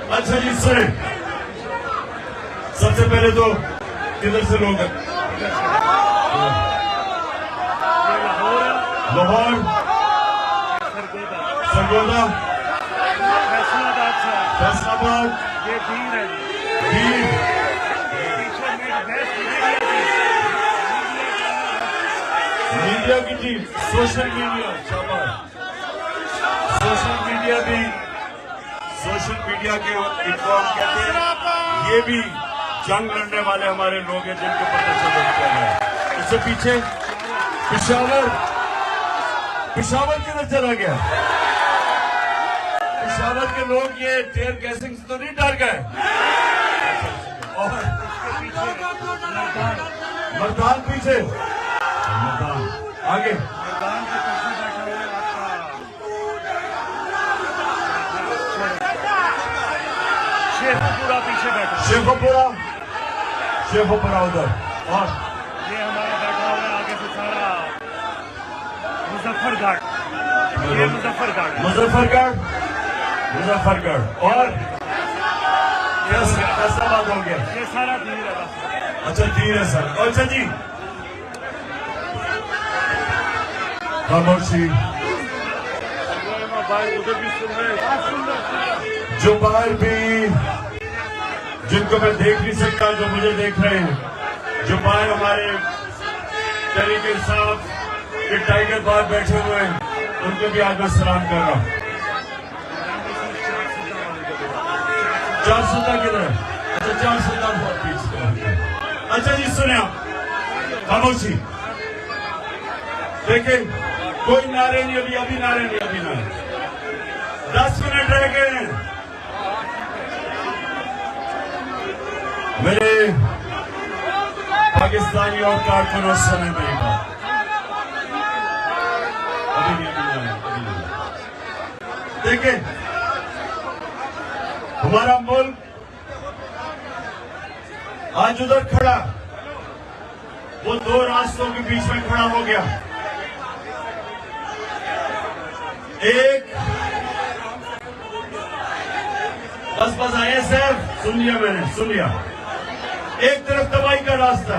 अच्छा जी सुने, सबसे पहले तो किधर से लोग हैं? लाहौर, सरगोदा, फैसलाबाद, भीड़, मीडिया की team, social media, social media के इनको हम कहते हैं, ये भी जंग लड़ने वाले हमारे लोग हैं जिनके ऊपर तशद्दुद किया गया। इससे पीछे पिशावर किधर चला गया? पिशावर के लोग ये टेयर गैसिंग से तो नहीं डर गए? और मर्दान पीछे, मर्दान आगे, शेखोपुरा पीछे बैठा, शेखोपुरा उधर, और ये हमारा बैठा हुआ है आगे से सारा मुजफ्फरगढ़, ये मुजफ्फरगढ़ और फैसलाबाद हो गया, ये सारा धीर है बस। अच्छा धीर है सर। अच्छा जी खामोशी, जो बाहर भी, जिनको मैं देख नहीं सकता, जो मुझे देख रहे हैं, जो बाहर हमारे तरीके साहब के टाइगर बाहर बैठे हुए हैं, उनको भी आज मैं सलाम कर रहा हूं। 400 किधर है? अच्छा 400 बहुत पीछे। अच्छा जी सुने आप, खामोशी, देखें कोई नारे नहीं, अभी नारे नहीं, अभी नारे, 10 मिनट रह गए हैं। मेरे पाकिस्तानी और कारकुनों सुने मेरी बात, अभी नहीं। देखें हमारा मुल्क आज उधर खड़ा, वो दो रास्तों के बीच में खड़ा हो गया। एक बस ISF, सुन लिया मैंने, सुन लिया। एक तरफ तबाही का रास्ता,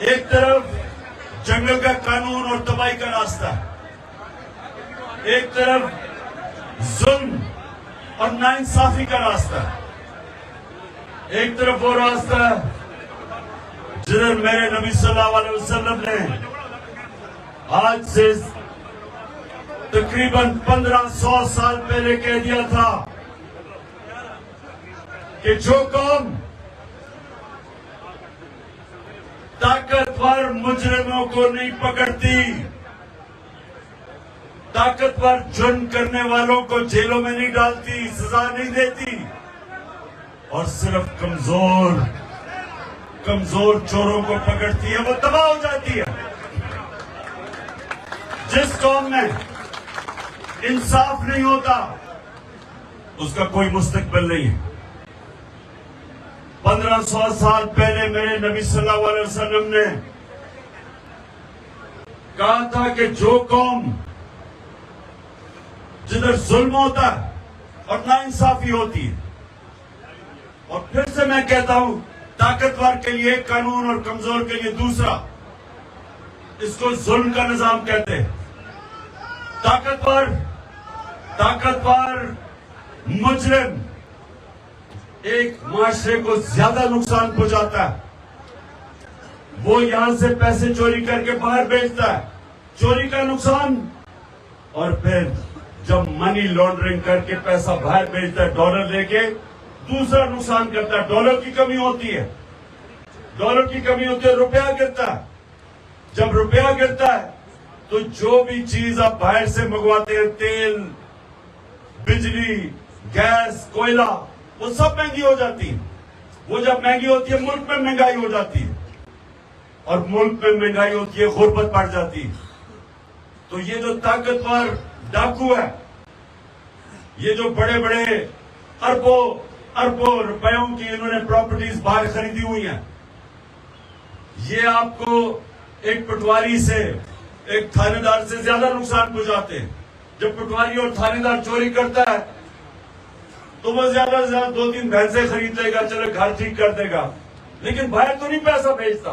एक तरफ जंगल का कानून और तबाही का रास्ता, एक तरफ जुल्म और नाइंसाफी का रास्ता, एक तरफ वो रास्ता जिधर मेरे नबी सल्लल्लाहु अलैहि वसल्लम ने आज से तकरीबन 1500 साल पहले कह दिया था कि जो कौम ताकतवर मुजरिमों को नहीं पकड़ती, ताकतवर जुर्म करने वालों को जेलों में नहीं डालती, सजा नहीं देती, और सिर्फ कमजोर चोरों को पकड़ती है, वो तबाह हो जाती है। जिस कौम में इंसाफ नहीं होता उसका कोई मुस्तकबिल नहीं है। 1500 साल पहले मेरे नबी सल्लल्लाहु अलैहि वसल्लम ने कहा था कि जो कौम जिधर जुल्म होता है और नाइंसाफी होती है, और फिर से मैं कहता हूं, ताकतवर के लिए कानून और कमजोर के लिए दूसरा, इसको जुल्म का निजाम कहते हैं। ताकतवर मुजरिम एक माशरे को ज्यादा नुकसान पहुंचाता है। वो यहां से पैसे चोरी करके बाहर बेचता है, चोरी का नुकसान, और फिर जब मनी लॉन्ड्रिंग करके पैसा बाहर बेचता है डॉलर लेके, दूसरा नुकसान करता है। डॉलर की कमी होती है, रुपया गिरता है। जब रुपया गिरता है तो जो भी चीज आप बाहर से मंगवाते हैं, तेल, बिजली, गैस, कोयला, वो सब महंगी हो जाती है। वो जब महंगी होती है, मुल्क में महंगाई हो जाती है, और मुल्क में महंगाई होती है, गुर्बत बढ़ जाती है। तो ये जो ताकतवर डाकू है, ये जो बड़े बड़े अरबों रुपयों की इन्होंने प्रॉपर्टीज बाहर खरीदी हुई हैं, ये आपको एक पटवारी से, एक थानेदार से ज्यादा नुकसान पहुंचाते हैं। जब पटवारी और थानेदार चोरी करता है तो वो ज्यादा से ज्यादा 2-3 भैंसे खरीद लेगा, चलो घर ठीक कर देगा, लेकिन बाहर तो नहीं पैसा भेजता।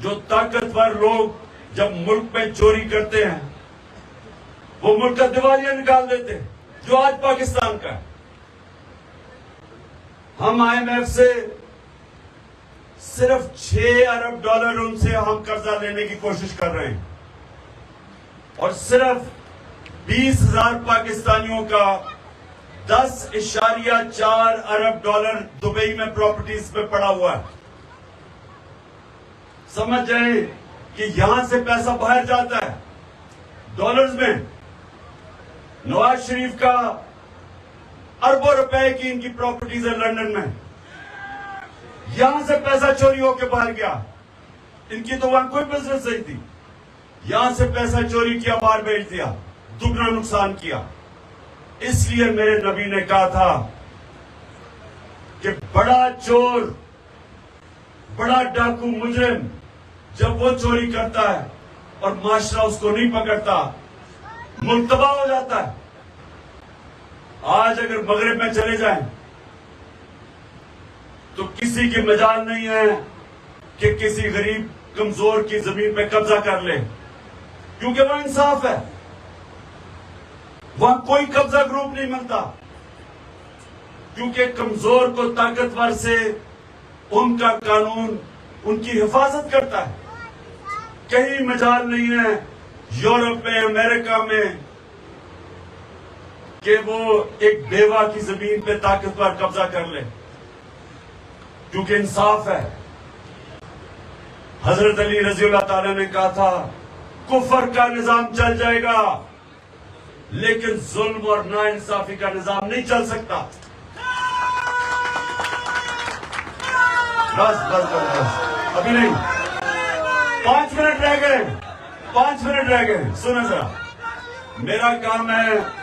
जो ताकतवर लोग जब मुल्क में चोरी करते हैं, वो मुल्क का दिवालिया निकाल देते हैं, जो आज पाकिस्तान का है। हम IMF से सिर्फ 6 अरब डॉलर उनसे हम कर्जा लेने की कोशिश कर रहे हैं, और सिर्फ 20,000 पाकिस्तानियों का 10.4 अरब डॉलर दुबई में प्रॉपर्टीज पे पड़ा हुआ है। समझ जाए कि यहां से पैसा बाहर जाता है डॉलर्स में। नवाज शरीफ का अरबों रुपए की इनकी प्रॉपर्टीज है लंदन में, यहां से पैसा चोरी होकर बाहर गया। इनकी तो वहां कोई बिजनेस नहीं थी, यहां से पैसा चोरी किया, बाहर भेज दिया, दुगना नुकसान किया। इसलिए मेरे नबी ने कहा था कि बड़ा चोर, बड़ा डाकू मुजरिम जब वो चोरी करता है और माशरा उसको नहीं पकड़ता, मुल्क तबाह हो जाता है। आज अगर मगरिब में चले जाएं तो किसी की मजाल नहीं है कि किसी गरीब कमजोर की जमीन पे कब्जा कर ले, क्योंकि वह इंसाफ है, वहां कोई कब्जा ग्रुप नहीं मिलता, क्योंकि कमजोर को ताकतवर से उनका कानून उनकी हिफाजत करता है। कहीं मजाल नहीं है यूरोप में, अमेरिका में कि वो एक बेवा की जमीन पे ताकतवर कब्जा कर ले, क्योंकि इंसाफ है। हजरत अली रजी अल्लाह ताला ने कहा था कुफर का निजाम चल जाएगा, लेकिन जुल्म और नाइंसाफी का निजाम नहीं चल सकता। बस बस बस बस, अभी नहीं, 5 मिनट रह गए, 5 मिनट रह गए। सुनो जरा, मेरा काम है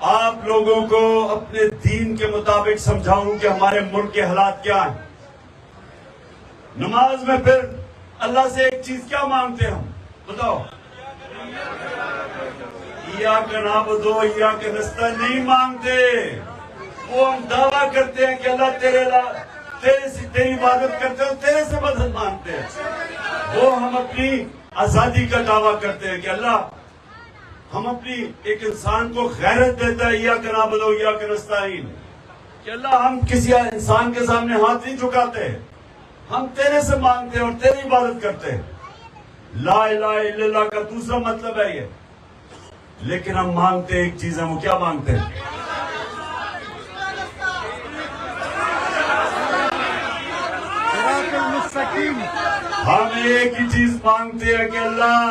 आप लोगों को अपने दीन के मुताबिक समझाऊं कि हमारे मुल्क के हालात क्या हैं। नमाज में फिर अल्लाह से एक चीज क्या मांगते हैं हम, बताओ? या का नाबुदो या का नस्ताईन नहीं मांगते। वो हम दावा करते हैं कि अल्लाह तेरी इबादत करते हो, तेरे से मदद मांगते हैं। वो हम अपनी आजादी का दावा करते हैं कि अल्लाह हम अपनी एक इंसान को गैरत देता है, या का नाबुदो या का नस्ताईन, कि अल्लाह हम किसी इंसान के सामने हाथ नहीं झुकाते, हम तेरे से मांगते हैं और तेरी इबादत करते हैं। ला इलाहा इल्लल्लाह का दूसरा मतलब है ये। लेकिन हम मांगते एक चीज है, वो क्या मांगते हैं? हम एक ही चीज मांगते हैं कि अल्लाह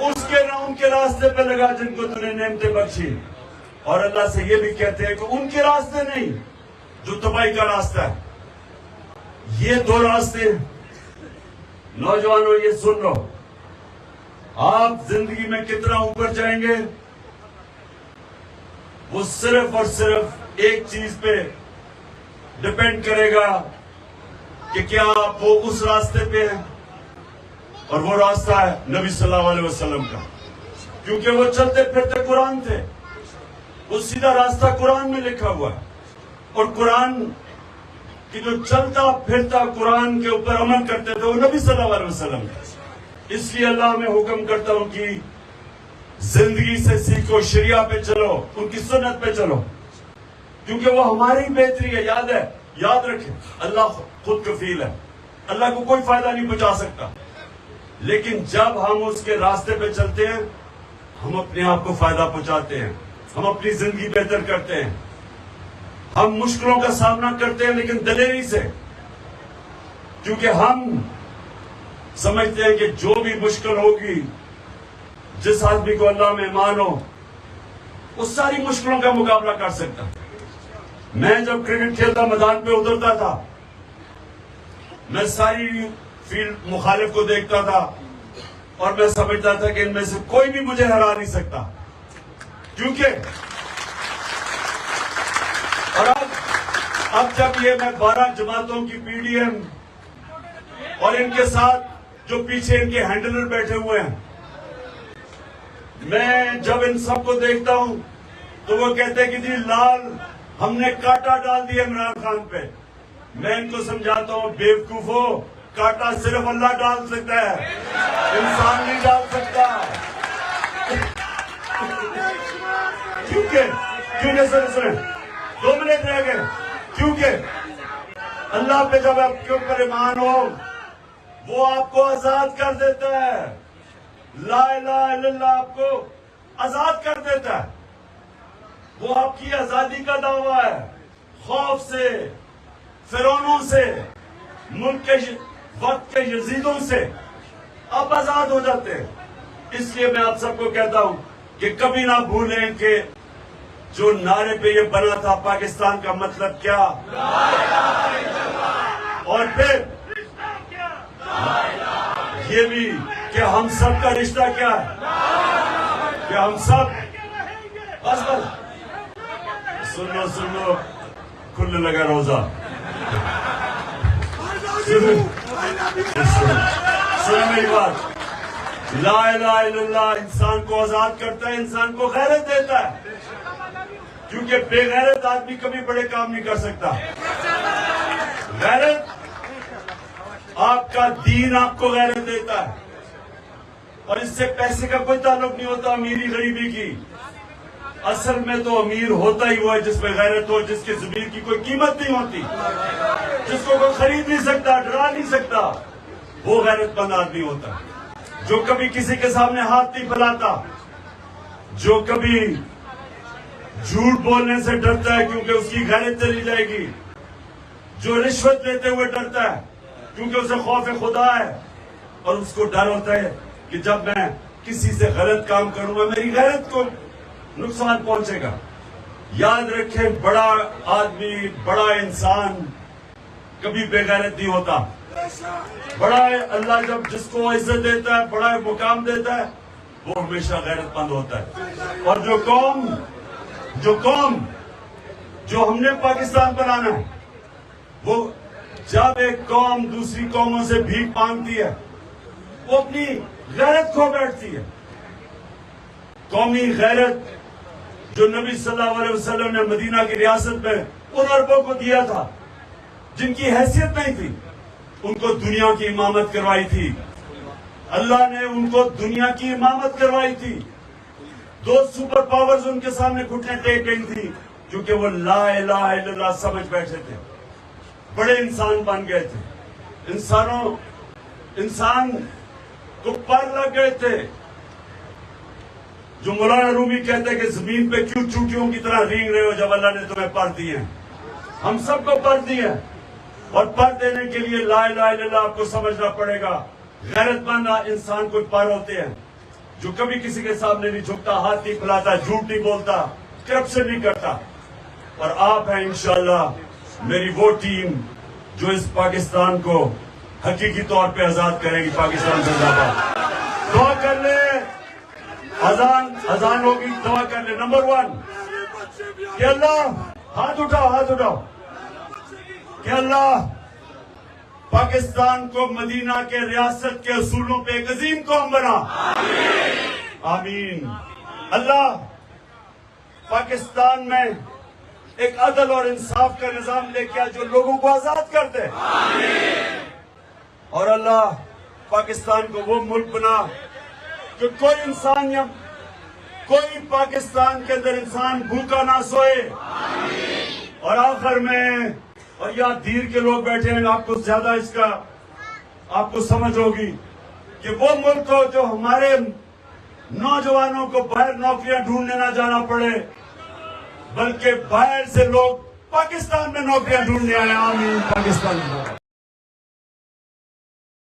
उसके ना उनके रास्ते पे लगा जिनको तूने नेमतें बख्शी, और अल्लाह से ये भी कहते हैं कि उनके रास्ते नहीं जो तबाही का रास्ता है। ये 2 रास्ते, नौजवानों ये सुन लो, आप जिंदगी में कितना ऊपर जाएंगे वो सिर्फ और सिर्फ एक चीज पे डिपेंड करेगा कि क्या आप वो उस रास्ते पे हैं, और वो रास्ता है नबी सल्लल्लाहु अलैहि वसल्लम का, क्योंकि वो चलते फिरते कुरान थे। वो सीधा रास्ता कुरान में लिखा हुआ है, और कुरान कि जो चलता फिरता कुरान के ऊपर अमल करते थे वो नबी सल्लल्लाहु अलैहि वसल्लम थे। इसलिए अल्लाह में हुक्म करता हूं कि जिंदगी से सीखो, शरिया पे चलो, उनकी सुन्नत पे चलो, क्योंकि वो हमारी बेहतरी है। याद रखें, अल्लाह खुद कफील है, अल्लाह को कोई फायदा नहीं पहुंचा सकता, लेकिन जब हम उसके रास्ते पे चलते हैं हम अपने आप को फायदा पहुंचाते हैं, हम अपनी जिंदगी बेहतर करते हैं, हम मुश्किलों का सामना करते हैं लेकिन दलेरी से, क्योंकि हम समझते हैं कि जो भी मुश्किल होगी, जिस आदमी को अल्लाह में ईमान हो, वो सारी मुश्किलों का मुकाबला कर सकता है। मैं जब क्रिकेट खेलता मैदान पे उतरता था, मैं सारी फील्ड मुखालिफ को देखता था और मैं समझता था कि इनमें से कोई भी मुझे हरा नहीं सकता, क्योंकि और अब जब ये मैं 12 जमातों की पीडीएम और इनके साथ जो पीछे इनके हैंडलर बैठे हुए हैं, मैं जब इन सबको देखता हूं तो वो कहते कि जी लाल हमने कांटा डाल दिया इमरान खान पे। मैं इनको समझाता हूँ, बेवकूफो, कांटा सिर्फ अल्लाह डाल सकता है, इंसान नहीं डाल सकता। क्योंकि सुने 2 मिनट रह गए। क्योंकि अल्लाह पे जब आपके ऊपर ईमान हो, वो आपको आजाद कर देता है। ला इलाहा इल्लल्लाह आपको आजाद कर देता है। वो आपकी आजादी का दावा है। खौफ से, फिरौनों से, मुल्क के वक्त के यजीदों से आप आजाद हो जाते हैं। इसलिए मैं आप सबको कहता हूं कि कभी ना भूलें कि जो नारे पे ये बना था पाकिस्तान का मतलब क्या, और फिर ये भी कि हम सब का रिश्ता क्या है, कि हम सब बस सुन लो खुलने लगा रोजा। सुनो मेरी बात। ला इलाहा इल्लल्लाह इंसान को आजाद करता है, इंसान को गैरत देता है। क्योंकि बेगैरत आदमी कभी बड़े काम नहीं कर सकता। गैरत, आपका दीन आपको गैरत देता है, और इससे पैसे का कोई ताल्लुक नहीं होता, अमीरी गरीबी की। असल में तो अमीर होता ही हुआ है जिसमें गैरत हो, जिसके जमीन की कोई कीमत नहीं होती, जिसको कोई खरीद नहीं सकता, डरा नहीं सकता, वो गैरतमंद आदमी होता है। जो कभी किसी के सामने हाथ नहीं फैलाता, जो कभी झूठ बोलने से डरता है क्योंकि उसकी गैरत चली जाएगी, जो रिश्वत लेते हुए डरता है क्योंकि उसे खौफ खुदा है, और उसको डर होता है कि जब मैं किसी से गलत काम करूंगा मेरी गैरत को नुकसान पहुंचेगा। याद रखें, बड़ा आदमी, बड़ा इंसान कभी बेगैरत नहीं होता। बड़ा अल्लाह जब जिसको इज्जत देता है, बड़ा मुकाम देता है, वो हमेशा गैरतमंद होता है। और जो कौम जो हमने पाकिस्तान बनाना है, वो जब एक कौम दूसरी कौमों से भीख मांगती है, वो अपनी गैरत खो बैठती है। कौमी गैरत जो नबी सल्लल्लाहु अलैहि वसल्लम ने मदीना की रियासत में उन अरबों को दिया था जिनकी हैसियत नहीं थी, उनको दुनिया की इमामत करवाई थी। अल्लाह ने उनको दुनिया की इमामत करवाई थी। 2 सुपर पावर्स उनके सामने घुटने टेक गई थी क्योंकि वो ला इलाहा इल्लल्लाह समझ बैठे थे, बड़े इंसान बन गए थे। इंसान को पर लग गए थे। जो मौलाना रूमी कहते हैं कि जमीन पे क्यों चूटियों की तरह रेंग रहे हो जब अल्लाह ने तुम्हें पर दिए हैं। हम सबको पर दिए हैं, और पर देने के लिए ला इलाहा इल्लल्लाह आपको समझना पड़ेगा। गैरतमंद इंसान कोई पर होते हैं जो कभी किसी के सामने नहीं झुकता, हाथ नहीं फैलाता, झूठ नहीं बोलता, करप्शन नहीं करता। और आप हैं इंशाअल्लाह मेरी वो टीम जो इस पाकिस्तान को हकीकी तौर पे आजाद करेगी। पाकिस्तान जिंदाबाद। दुआ कर ले, अजान होगी, दुआ कर ले। नंबर 1 कि अल्लाह, हाथ उठाओ कि अल्लाह पाकिस्तान को मदीना के रियासत के असूलों पे एक अजीम कौम बना। आमीन। अल्लाह पाकिस्तान में एक अदल और इंसाफ का निजाम लेके आ जो लोगों को आजाद कर दे। और अल्लाह पाकिस्तान को वो मुल्क बना कि कोई इंसान या कोई पाकिस्तान के अंदर इंसान भूखा ना सोए। और आखिर में, और यहाँ धीर के लोग बैठे हैं, आपको ज्यादा इसका आपको समझ होगी कि वो मुल्क हो जो हमारे नौजवानों को बाहर नौकरियां ढूंढने ना जाना पड़े, बल्कि बाहर से लोग पाकिस्तान में नौकरियां ढूंढने आए। आमीन। पाकिस्तान